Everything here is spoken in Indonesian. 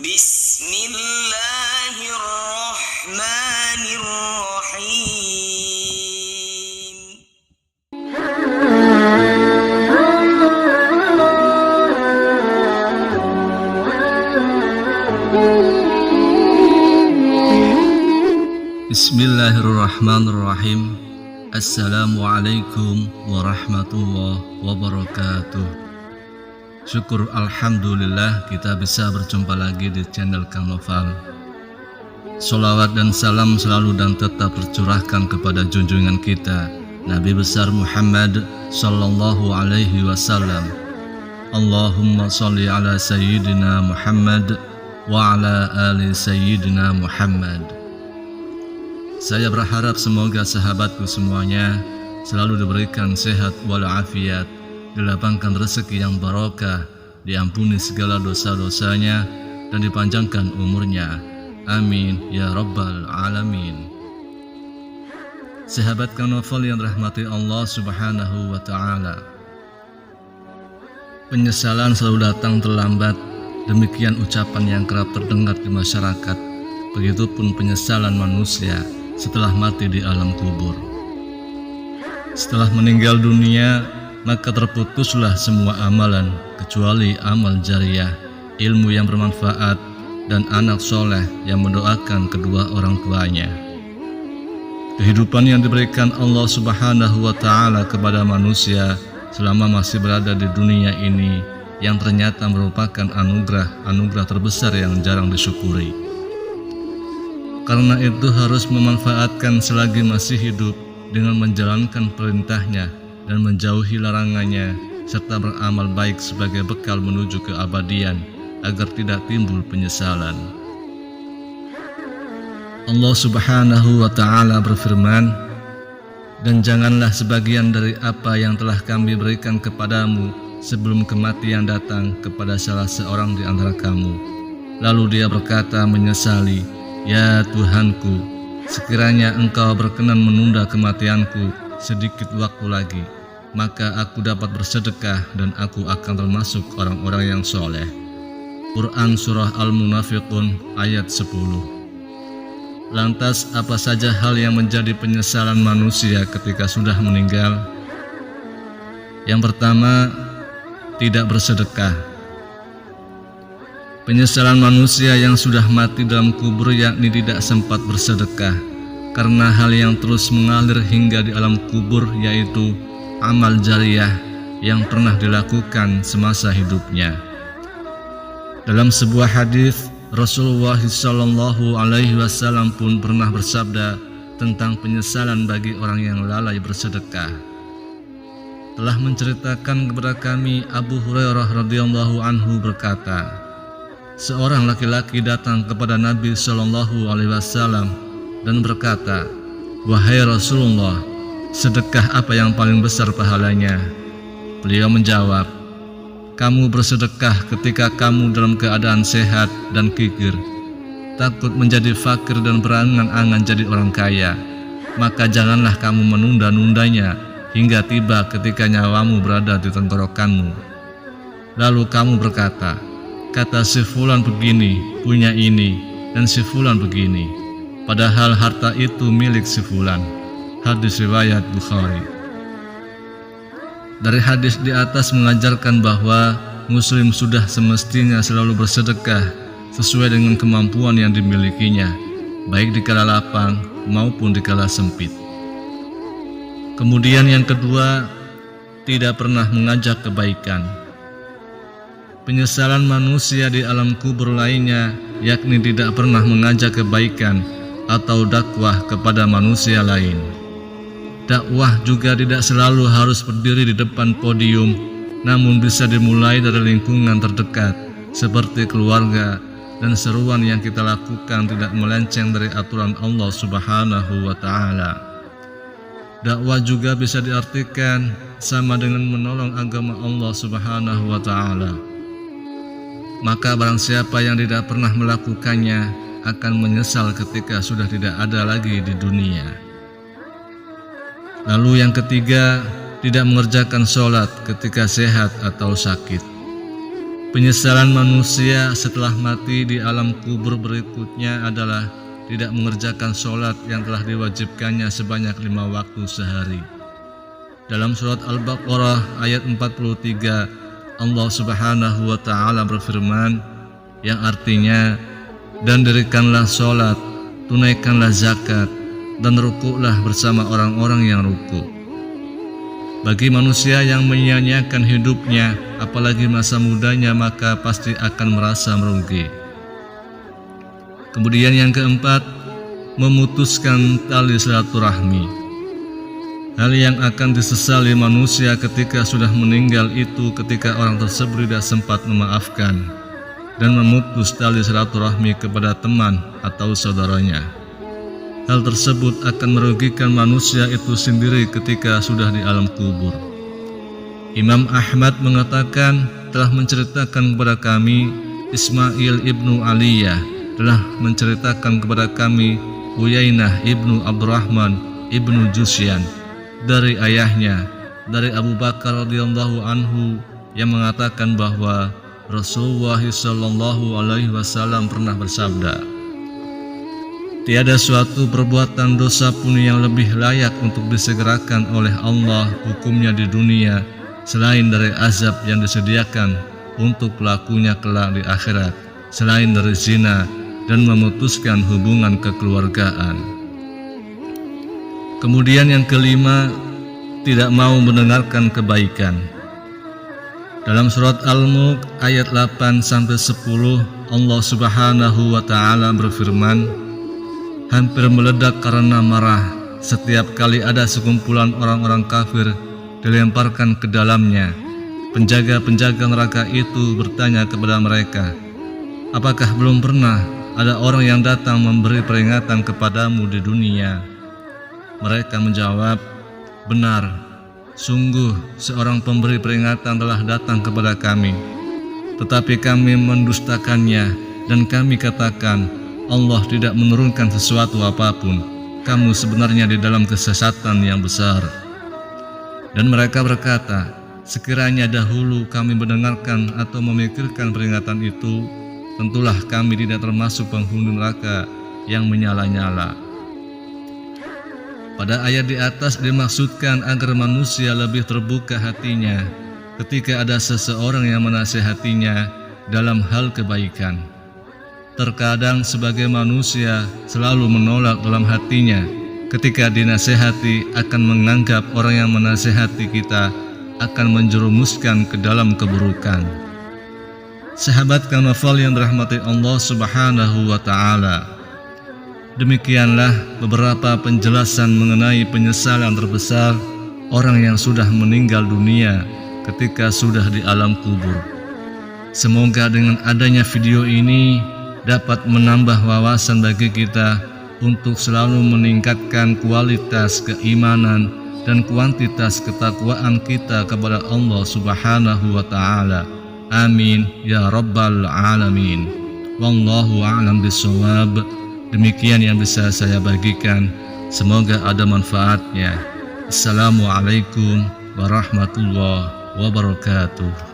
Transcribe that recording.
Bismillahirrahmanirrahim. Bismillahirrahmanirrahim. Assalamualaikum warahmatullahi wabarakatuh. Syukur alhamdulillah kita bisa berjumpa lagi di channel Kang Noval. Sholawat dan salam selalu dan tetap tercurahkan kepada junjungan kita Nabi besar Muhammad sallallahu alaihi wasallam. Allahumma sholli ala sayyidina Muhammad wa ala ali sayyidina Muhammad. Saya berharap semoga sahabatku semuanya selalu diberikan sehat walafiat, dilapangkan rezeki yang barokah, diampuni segala dosa-dosanya, dan dipanjangkan umurnya. Amin ya rabbal alamin. Sahabat Kang Noval yang dirahmati Allah subhanahu wa ta'ala, penyesalan selalu datang terlambat. Demikian ucapan yang kerap terdengar di masyarakat. Begitupun penyesalan manusia setelah mati di alam kubur. Setelah meninggal dunia, maka terputuslah semua amalan kecuali amal jariah, ilmu yang bermanfaat, dan anak soleh yang mendoakan kedua orang tuanya. Kehidupan yang diberikan Allah subhanahu wa ta'ala kepada manusia selama masih berada di dunia ini, yang ternyata merupakan anugerah terbesar yang jarang disyukuri. Karena itu harus memanfaatkan selagi masih hidup dengan menjalankan perintahnya dan menjauhi larangannya, serta beramal baik sebagai bekal menuju keabadian agar tidak timbul penyesalan. Allah subhanahu wa ta'ala berfirman, "Dan janganlah sebagian dari apa yang telah kami berikan kepadamu sebelum kematian datang kepada salah seorang di antara kamu, lalu dia berkata menyesali, 'Ya Tuhanku, sekiranya Engkau berkenan menunda kematianku sedikit waktu lagi, maka aku dapat bersedekah dan aku akan termasuk orang-orang yang soleh.'" Quran Surah Al-Munafiqun ayat 10. Lantas apa saja hal yang menjadi penyesalan manusia ketika sudah meninggal? Yang pertama, tidak bersedekah. Penyesalan manusia yang sudah mati dalam kubur yakni tidak sempat bersedekah karena hal yang terus mengalir hingga di alam kubur, yaitu amal jariah yang pernah dilakukan semasa hidupnya. Dalam sebuah hadis, Rasulullah sallallahu alaihi wasallam pun pernah bersabda tentang penyesalan bagi orang yang lalai bersedekah. Telah menceritakan kepada kami Abu Hurairah radhiyallahu anhu berkata, seorang laki-laki datang kepada Nabi sallallahu alaihi wasallam dan berkata, "Wahai Rasulullah, sedekah apa yang paling besar pahalanya?" Beliau menjawab, "Kamu bersedekah ketika kamu dalam keadaan sehat dan kikir, takut menjadi fakir dan berangan-angan jadi orang kaya, maka janganlah kamu menunda-nundanya hingga tiba ketika nyawamu berada di tenggorokanmu. Lalu kamu berkata, 'Kata si fulan begini, punya ini, dan si fulan begini,' padahal harta itu milik si fulan." Hadis riwayat Bukhari. Dari hadis di atas mengajarkan bahwa Muslim sudah semestinya selalu bersedekah sesuai dengan kemampuan yang dimilikinya, baik di kala lapang maupun di kala sempit. Kemudian yang kedua, tidak pernah mengajak kebaikan. Penyesalan manusia di alam kubur lainnya yakni tidak pernah mengajak kebaikan atau dakwah kepada manusia lain. Dakwah juga tidak selalu harus berdiri di depan podium, namun bisa dimulai dari lingkungan terdekat seperti keluarga, dan seruan yang kita lakukan tidak melenceng dari aturan Allah subhanahu wa ta'ala. Dakwah juga bisa diartikan sama dengan menolong agama Allah subhanahu wa ta'ala. Maka barang siapa yang tidak pernah melakukannya akan menyesal ketika sudah tidak ada lagi di dunia. Lalu yang ketiga, tidak mengerjakan sholat ketika sehat atau sakit. Penyesalan manusia setelah mati di alam kubur berikutnya adalah tidak mengerjakan sholat yang telah diwajibkannya sebanyak 5 waktu sehari. Dalam surat Al-Baqarah ayat 43, Allah Subhanahu wa Ta'ala berfirman, yang artinya, dan dirikanlah sholat, tunaikanlah zakat, dan rukuklah bersama orang-orang yang rukuk. Bagi manusia yang menyia-nyiakan hidupnya, apalagi masa mudanya, maka pasti akan merasa merugi. Kemudian yang keempat, memutuskan tali silaturahmi. Hal yang akan disesali manusia ketika sudah meninggal itu ketika orang tersebut tidak sempat memaafkan dan memutus tali silaturahmi kepada teman atau saudaranya. Hal tersebut akan merugikan manusia itu sendiri ketika sudah di alam kubur. Imam Ahmad mengatakan, telah menceritakan kepada kami Ismail ibnu Aliyah, telah menceritakan kepada kami Uyainah ibnu Abdurrahman ibnu Jusyan dari ayahnya, dari Abu Bakar radhiyallahu anhu, yang mengatakan bahwa Rasulullah sallallahu alaihi wasallam pernah bersabda, tiada suatu perbuatan dosa pun yang lebih layak untuk disegerakan oleh Allah hukumnya di dunia selain dari azab yang disediakan untuk pelakunya kelak di akhirat, selain dari zina dan memutuskan hubungan kekeluargaan. Kemudian yang kelima, tidak mau mendengarkan kebaikan. Dalam surat Al-Mulk ayat 8-10, Allah Subhanahu wa Ta'ala berfirman, hampir meledak karena marah setiap kali ada sekumpulan orang-orang kafir dilemparkan ke dalamnya. Penjaga-penjaga neraka itu bertanya kepada mereka, apakah belum pernah ada orang yang datang memberi peringatan kepadamu di dunia? Mereka menjawab, benar, sungguh seorang pemberi peringatan telah datang kepada kami, tetapi kami mendustakannya dan kami katakan, Allah tidak menurunkan sesuatu apapun, kamu sebenarnya di dalam kesesatan yang besar. Dan mereka berkata, sekiranya dahulu kami mendengarkan atau memikirkan peringatan itu, tentulah kami tidak termasuk penghuni neraka yang menyala-nyala. Pada ayat di atas dimaksudkan agar manusia lebih terbuka hatinya ketika ada seseorang yang menasihatinya dalam hal kebaikan. Terkadang sebagai manusia selalu menolak dalam hatinya ketika dinasihati, akan menganggap orang yang menasihati kita akan menjerumuskan ke dalam keburukan. Sahabat Kanafal yang dirahmati Allah Subhanahu wa Ta'ala, demikianlah beberapa penjelasan mengenai penyesalan terbesar orang yang sudah meninggal dunia ketika sudah di alam kubur. Semoga dengan adanya video ini dapat menambah wawasan bagi kita untuk selalu meningkatkan kualitas keimanan dan kuantitas ketakwaan kita kepada Allah Subhanahu wa Ta'ala. Amin ya rabbal alamin. Wallahu a'lam bishawab. Demikian yang bisa saya bagikan, semoga ada manfaatnya. Assalamualaikum warahmatullahi wabarakatuh.